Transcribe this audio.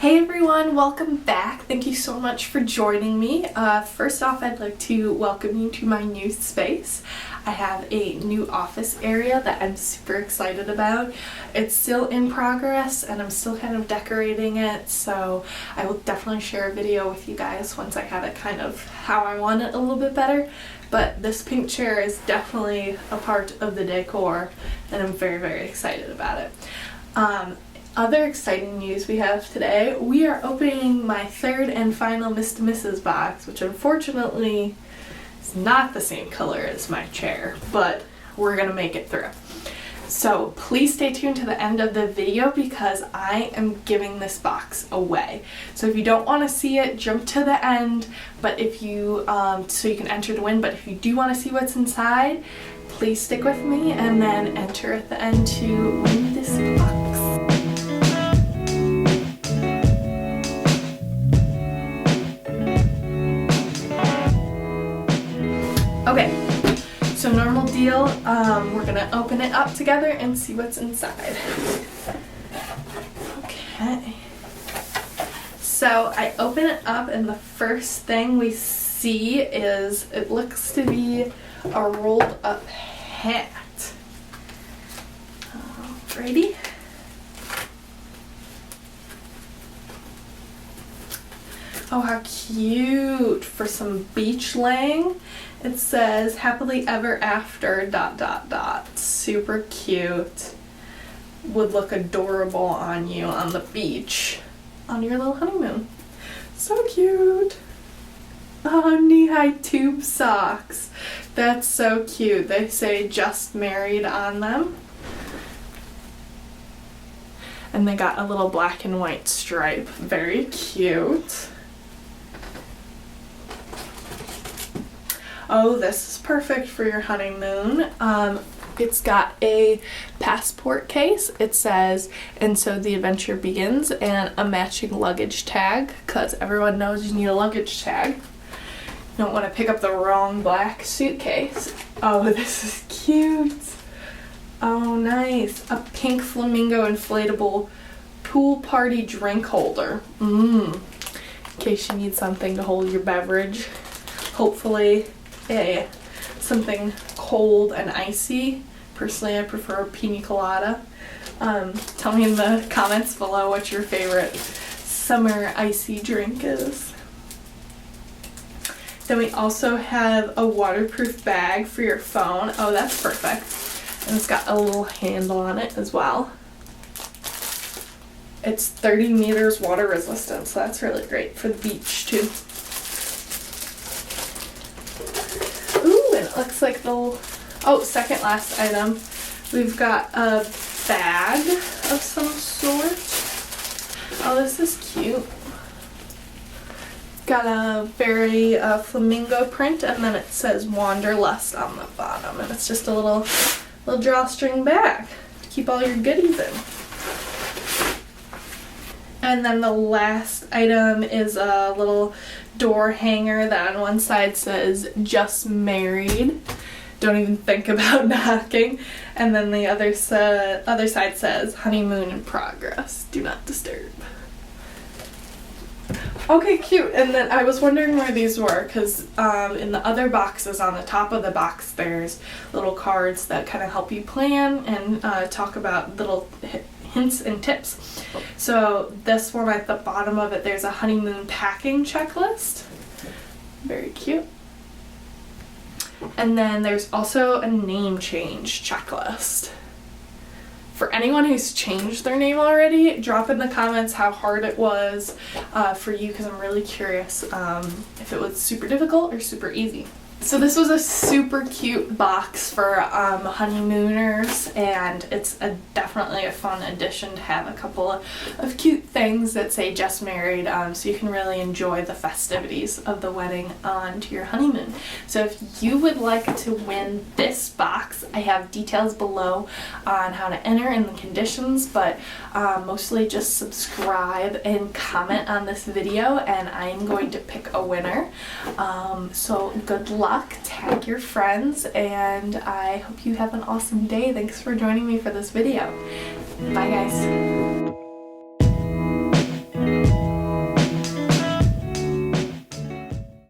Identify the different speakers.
Speaker 1: Hey everyone, welcome back. Thank you so much for joining me. First off, I'd like to welcome you to my new space. I have a new office area that I'm super excited about. It's still in progress and I'm still kind of decorating it, so I will definitely share a video with you guys once I have it kind of how I want it a little bit better. But this pink chair is definitely a part of the decor and I'm very, very excited about it. Other exciting news we have today, we are opening my third and final Mr. Mrs. box, which unfortunately is not the same color as my chair, but we're gonna make it through. So please stay tuned to the end of the video because I am giving this box away. So if you don't want to see it, jump to the end, but if you, so you can enter to win, but if you do want to see what's inside, please stick with me and then enter at the end to win this box. Okay, so normal deal, we're gonna open it up together and see what's inside. Okay, so I open it up and the first thing we see is, it looks to be a rolled up hat. Alrighty. Oh, how cute for some beach laying. It says happily ever after ... Super cute. Would look adorable on you on the beach on your little honeymoon. So cute. Oh, knee-high tube socks. That's so cute. They say just married on them. And they got a little black and white stripe. Very cute. Oh, this is perfect for your honeymoon. It's got a passport case. It says, "And so the adventure begins," and a matching luggage tag, because everyone knows you need a luggage tag. You don't want to pick up the wrong black suitcase. Oh, this is cute. Oh, nice. A pink flamingo inflatable pool party drink holder. In case you need something to hold your beverage. Hopefully something cold and icy. Personally, I prefer a pina colada. Tell me in the comments below what your favorite summer icy drink is. Then we also have a waterproof bag for your phone. Oh, that's perfect. And it's got a little handle on it as well. It's 30 meters water resistant, so that's really great for the beach too. Looks like the, second last item, we've got a bag of some sort. Oh, this is cute. Got a very flamingo print, and then it says Wanderlust on the bottom, and it's just a little drawstring bag to keep all your goodies in. And then the last item is a little door hanger that on one side says just married. Don't even think about knocking. And then the other side says honeymoon in progress. Do not disturb. Okay, cute. And then I was wondering where these were because in the other boxes on the top of the box there's little cards that kind of help you plan and talk about little hints and tips. So this one at the bottom of it, there's a honeymoon packing checklist. Very cute. And then there's also a name change checklist. For anyone who's changed their name already, drop in the comments how hard it was for you, because I'm really curious if it was super difficult or super easy. So this was a super cute box for honeymooners, and it's definitely a fun addition to have a couple of cute things that say just married, so you can really enjoy the festivities of the wedding onto your honeymoon. So if you would like to win this box, I have details below on how to enter and the conditions, but mostly just subscribe and comment on this video and I'm going to pick a winner. So good luck. Tag your friends, and I hope you have an awesome day. Thanks for joining me for this video. Bye guys.